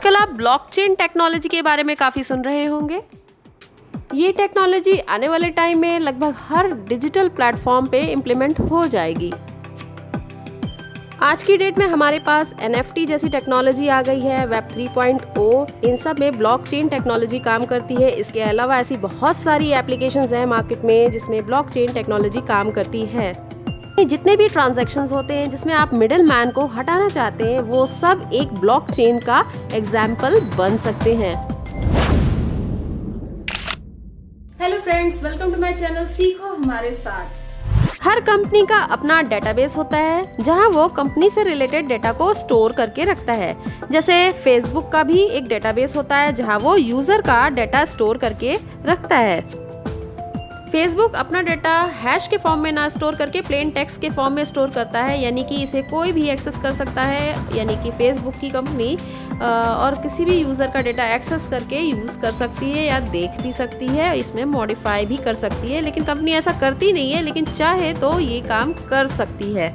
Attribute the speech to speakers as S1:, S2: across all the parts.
S1: आजकल आप blockchain technology के बारे में काफ़ी सुन रहे होंगे। ये टेक्नोलॉजी आने वाले टाइम में लगभग हर डिजिटल प्लेटफॉर्म पे इम्प्लीमेंट हो जाएगी। आज की डेट में हमारे पास NFT जैसी टेक्नोलॉजी आ गई है, वेब 3.0, इन सब में ब्लॉकचेन टेक्नोलॉजी काम करती है। इसके अलावा ऐसी बहुत सारी एप्लीकेशंस हैं मार्केट में जिसमें ब्लॉकचेन टेक्नोलॉजी काम करती है। जितने भी ट्रांजैक्शंस होते हैं जिसमें आप मिडिल मैन को हटाना चाहते हैं, वो सब एक ब्लॉकचेन का एग्जाम्पल बन सकते हैं।
S2: Hello friends, welcome to my channel सीखो हमारे साथ।
S1: हर कंपनी का अपना डेटाबेस होता है जहां वो कंपनी से रिलेटेड डेटा को स्टोर करके रखता है। जैसे फेसबुक का भी एक डेटाबेस होता है जहां वो यूजर का डेटा स्टोर करके रखता है। फेसबुक अपना डेटा हैश के फॉर्म में ना स्टोर करके प्लेन टेक्स्ट के फॉर्म में स्टोर करता है, यानी कि इसे कोई भी एक्सेस कर सकता है। यानी कि फेसबुक की कंपनी और किसी भी यूज़र का डेटा एक्सेस करके यूज़ कर सकती है या देख भी सकती है, इसमें मॉडिफाई भी कर सकती है। लेकिन कंपनी ऐसा करती नहीं है, लेकिन चाहे तो ये काम कर सकती है।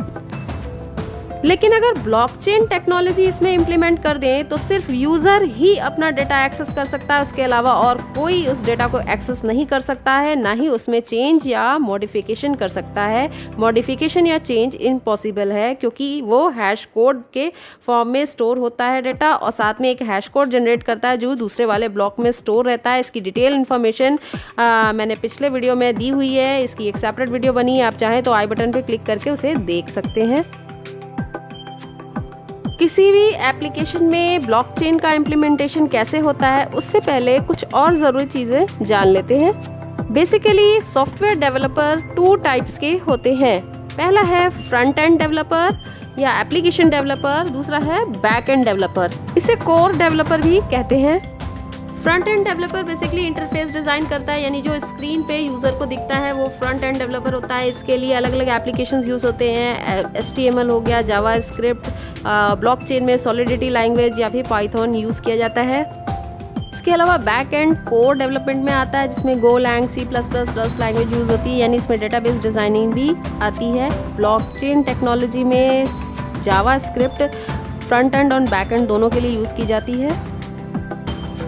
S1: लेकिन अगर ब्लॉकचेन टेक्नोलॉजी इसमें इम्प्लीमेंट कर दें तो सिर्फ यूज़र ही अपना डेटा एक्सेस कर सकता है, उसके अलावा और कोई उस डेटा को एक्सेस नहीं कर सकता है, ना ही उसमें चेंज या मॉडिफिकेशन कर सकता है। मॉडिफिकेशन या चेंज इम्पॉसिबल है क्योंकि वो हैश कोड के फॉर्म में स्टोर होता है डेटा, और साथ में एक हैश कोड जनरेट करता है जो दूसरे वाले ब्लॉक में स्टोर रहता है। इसकी डिटेल इन्फॉर्मेशन मैंने पिछले वीडियो में दी हुई है, इसकी एक सेपरेट वीडियो बनी है, आप चाहें तो आई बटन पर क्लिक करके उसे देख सकते हैं। किसी भी एप्लीकेशन में ब्लॉकचेन का इम्प्लीमेंटेशन कैसे होता है उससे पहले कुछ और ज़रूरी चीज़ें जान लेते हैं। बेसिकली सॉफ्टवेयर डेवलपर 2 टाइप्स के होते हैं। पहला है फ्रंट एंड डेवलपर या एप्लीकेशन डेवलपर, दूसरा है बैक एंड डेवलपर। इसे कोर डेवलपर भी कहते हैं। Front end developer basically interface design करता है, यानी जो स्क्रीन पे यूज़र को दिखता है वो फ्रंट एंड डेवलपर होता है। इसके लिए अलग अलग एप्लीकेशंस यूज़ होते हैं। HTML हो गया, जावा स्क्रिप्ट, ब्लॉकचेन में सॉलिडिटी लैंग्वेज या फिर पाइथन यूज़ किया जाता है। इसके अलावा बैक एंड कोर डेवलपमेंट में आता है जिसमें Golang, C++, rust language use होती है, यानी इसमें डेटाबेस डिज़ाइनिंग भी आती है। ब्लॉकचेन टेक्नोलॉजी में जावा स्क्रिप्ट फ्रंट एंड और बैक एंड दोनों के लिए यूज़ की जाती है।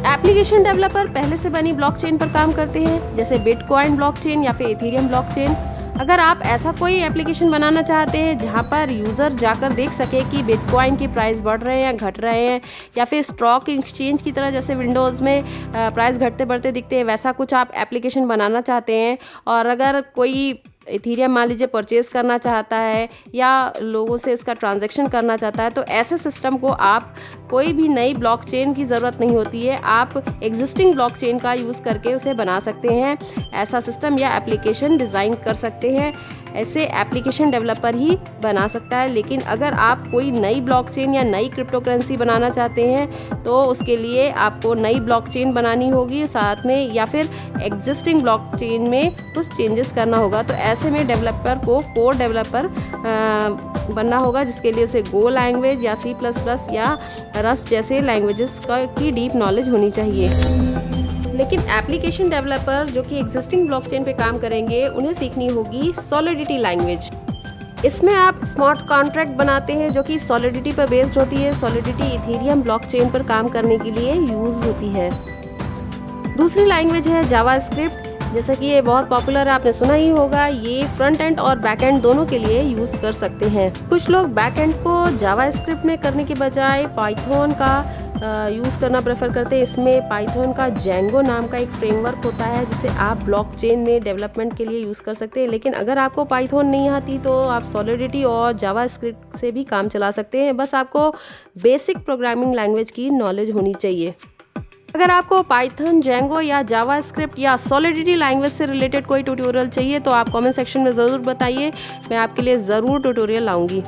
S1: एप्लीकेशन डेवलपर पहले से बनी ब्लॉकचेन पर काम करते हैं, जैसे बिटकॉइन ब्लॉकचेन या फिर इथेरियम ब्लॉकचेन। अगर आप ऐसा कोई एप्लीकेशन बनाना चाहते हैं जहां पर यूज़र जाकर देख सके कि बिटकॉइन की प्राइस बढ़ रहे हैं या घट रहे हैं, या फिर स्टॉक एक्सचेंज की तरह जैसे विंडोज़ में प्राइस घटते बढ़ते दिखते हैं, वैसा कुछ आप एप्लीकेशन बनाना चाहते हैं, और अगर कोई इथेरियम मान लीजिए परचेज़ करना चाहता है या लोगों से उसका ट्रांजैक्शन करना चाहता है, तो ऐसे सिस्टम को आप कोई भी नई ब्लॉकचेन की ज़रूरत नहीं होती है, आप एग्जिस्टिंग ब्लॉकचेन का यूज़ करके उसे बना सकते हैं। ऐसा सिस्टम या एप्लीकेशन डिज़ाइन कर सकते हैं। ऐसे एप्लीकेशन डेवलपर ही बना सकता है। लेकिन अगर आप कोई नई ब्लॉकचेन या नई क्रिप्टो करेंसी बनाना चाहते हैं तो उसके लिए आपको नई ब्लॉकचेन बनानी होगी साथ में, या फिर एग्जिस्टिंग ब्लॉकचेन में कुछ चेंजेस करना होगा। तो ऐसे में डेवलपर को कोर डेवलपर बनना होगा, जिसके लिए उसे गो लैंग्वेज या C++ या रस्ट जैसे लैंग्वेजेस की डीप नॉलेज होनी चाहिए। लेकिन एप्लीकेशन डेवलपर जो कि एग्जिस्टिंग ब्लॉकचेन पे काम करेंगे, उन्हें सीखनी होगी सॉलिडिटी लैंग्वेज। इसमें आप स्मार्ट कॉन्ट्रैक्ट बनाते हैं जो कि सॉलिडिटी पर बेस्ड होती है। सॉलिडिटी इथेरियम ब्लॉकचेन पर काम करने के लिए यूज़ होती है। दूसरी लैंग्वेज है जावा स्क्रिप्ट, जैसा कि ये बहुत पॉपुलर है, आपने सुना ही होगा। ये फ्रंट एंड और बैक एंड दोनों के लिए यूज़ कर सकते हैं। कुछ लोग बैक एंड को जावा स्क्रिप्ट में करने के बजाय पाइथन का यूज़ करना प्रेफर करते हैं। इसमें पाइथन का जेंगो नाम का एक फ्रेमवर्क होता है जिसे आप ब्लॉकचेन में डेवलपमेंट के लिए यूज़ कर सकते हैं। लेकिन अगर आपको पाइथन नहीं आती तो आप सॉलिडिटी और जावा स्क्रिप्ट से भी काम चला सकते हैं। बस आपको बेसिक प्रोग्रामिंग लैंग्वेज की नॉलेज होनी चाहिए। अगर आपको पाइथन, जेंगो या जावा स्क्रिप्ट या सॉलिडिटी लैंग्वेज से रिलेटेड कोई ट्यूटोरियल चाहिए तो आप कमेंट सेक्शन में ज़रूर बताइए, मैं आपके लिए ज़रूर ट्यूटोरियल लाऊंगी।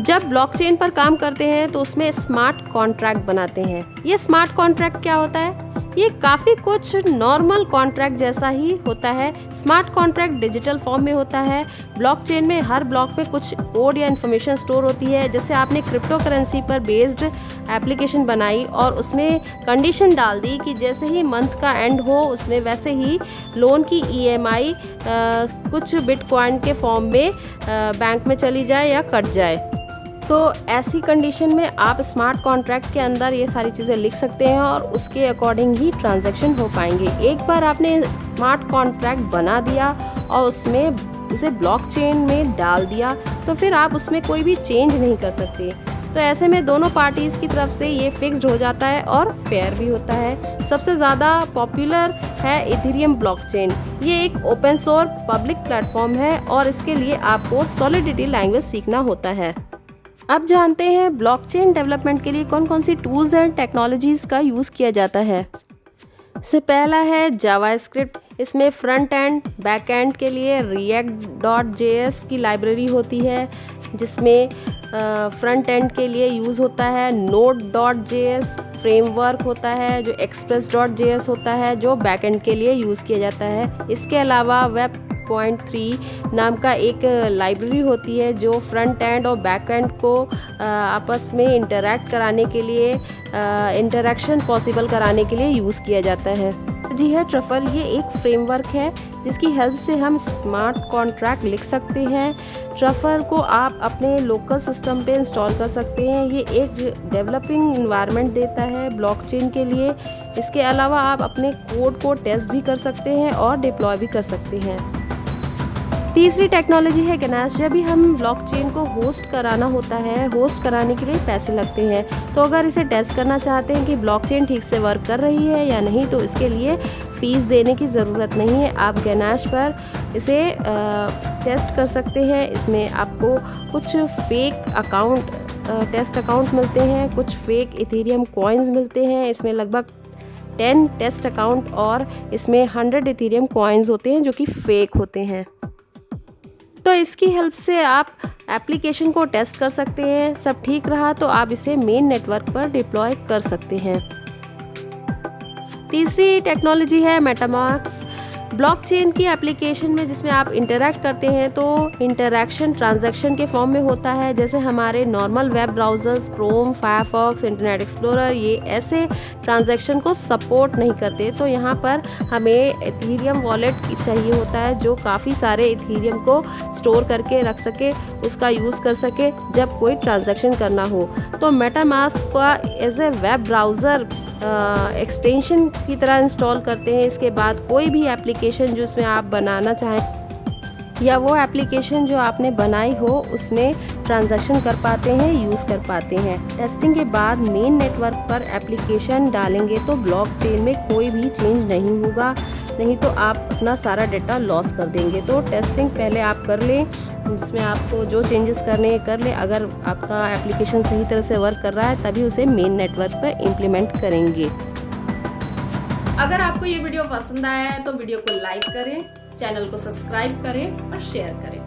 S1: जब ब्लॉकचेन पर काम करते हैं तो उसमें स्मार्ट कॉन्ट्रैक्ट बनाते हैं। ये स्मार्ट कॉन्ट्रैक्ट क्या होता है? ये काफ़ी कुछ नॉर्मल कॉन्ट्रैक्ट जैसा ही होता है। स्मार्ट कॉन्ट्रैक्ट डिजिटल फॉर्म में होता है। ब्लॉकचेन में हर ब्लॉक पे कुछ कोड या इन्फॉर्मेशन स्टोर होती है। जैसे आपने क्रिप्टो करेंसी पर बेस्ड एप्लीकेशन बनाई और उसमें कंडीशन डाल दी कि जैसे ही मंथ का एंड हो उसमें वैसे ही लोन की EMI कुछ बिटकॉइन के फॉर्म में बैंक में चली जाए या कट जाए। तो ऐसी कंडीशन में आप स्मार्ट कॉन्ट्रैक्ट के अंदर ये सारी चीज़ें लिख सकते हैं और उसके अकॉर्डिंग ही ट्रांजैक्शन हो पाएंगे। एक बार आपने स्मार्ट कॉन्ट्रैक्ट बना दिया और उसे ब्लॉकचेन में डाल दिया तो फिर आप उसमें कोई भी चेंज नहीं कर सकते। तो ऐसे में दोनों पार्टीज़ की तरफ से ये फिक्स्ड हो जाता है और फेयर भी होता है। सबसे ज़्यादा पॉपुलर है इथेरियम ब्लॉकचेन। ये एक ओपन सोर्स पब्लिक प्लेटफॉर्म है और इसके लिए आपको सॉलिडिटी लैंग्वेज सीखना होता है। अब जानते हैं ब्लॉकचेन डेवलपमेंट के लिए कौन कौन सी टूल्स एंड टेक्नोलॉजीज़ का यूज़ किया जाता है। इससे पहला है जावास्क्रिप्ट। इसमें फ्रंट एंड बैक एंड के लिए react.js की लाइब्रेरी होती है, जिसमें फ्रंट एंड के लिए यूज़ होता है node.js फ्रेमवर्क होता है, जो express.js होता है जो बैक एंड के लिए यूज़ किया जाता है। इसके अलावा Web.3 नाम का एक लाइब्रेरी होती है जो फ्रंट एंड और बैक एंड को आपस में इंटरैक्ट कराने के लिए, इंटरैक्शन पॉसिबल कराने के लिए यूज़ किया जाता है। जी है, ट्रफल ये एक फ्रेमवर्क है जिसकी हेल्प से हम स्मार्ट कॉन्ट्रैक्ट लिख सकते हैं। ट्रफल को आप अपने लोकल सिस्टम पे इंस्टॉल कर सकते हैं। ये एक डेवलपिंग इन्वायरमेंट देता है ब्लॉकचेन के लिए। इसके अलावा आप अपने कोड को टेस्ट भी कर सकते हैं और डिप्लॉय भी कर सकते हैं। तीसरी टेक्नोलॉजी है गैनाश। जब भी हम ब्लॉकचेन को होस्ट कराना होता है, होस्ट कराने के लिए पैसे लगते हैं। तो अगर इसे टेस्ट करना चाहते हैं कि ब्लॉकचेन ठीक से वर्क कर रही है या नहीं, तो इसके लिए फ़ीस देने की ज़रूरत नहीं है। आप गैनाश पर इसे टेस्ट कर सकते हैं। इसमें आपको कुछ फेक अकाउंट, टेस्ट अकाउंट मिलते हैं, कुछ फेक इथेरियम कॉइन्स मिलते हैं। इसमें लगभग 10 टेस्ट अकाउंट और इसमें 100 इथेरियम कॉइन्स होते हैं जो कि फेक होते हैं। तो इसकी हेल्प से आप एप्लीकेशन को टेस्ट कर सकते हैं। सब ठीक रहा तो आप इसे मेन नेटवर्क पर डिप्लॉय कर सकते हैं। तीसरी टेक्नोलॉजी है मेटामास्क। ब्लॉकचेन की एप्लीकेशन में जिसमें आप इंटरैक्ट करते हैं तो इंटरैक्शन ट्रांजैक्शन के फॉर्म में होता है। जैसे हमारे normal web browsers Chrome, Firefox, internet explorer ये ऐसे ट्रांजैक्शन को सपोर्ट नहीं करते। तो यहाँ पर हमें इथेरियम वॉलेट चाहिए होता है जो काफ़ी सारे इथेरियम को स्टोर करके रख सके, उसका यूज़ कर सके जब कोई ट्रांजैक्शन करना हो। तो मेटामास्क का as a web browser extension की तरह इंस्टॉल करते हैं। इसके बाद कोई भी एप्लीकेशन जो उसमें आप बनाना चाहें या वो एप्लीकेशन जो आपने बनाई हो उसमें ट्रांजैक्शन कर पाते हैं, यूज़ कर पाते हैं। टेस्टिंग के बाद मेन नेटवर्क पर एप्लीकेशन डालेंगे तो ब्लॉकचेन में कोई भी चेंज नहीं होगा, नहीं तो आप अपना सारा डेटा लॉस कर देंगे। तो टेस्टिंग पहले आप कर लें, जिसमें आपको जो चेंजेस करने हैं कर लें। अगर आपका एप्लीकेशन सही तरह से वर्क कर रहा है तभी उसे मेन नेटवर्क पर इम्प्लीमेंट करेंगे।
S2: अगर आपको ये वीडियो पसंद आया है तो वीडियो को लाइक करें, चैनल को सब्सक्राइब करें और शेयर करें।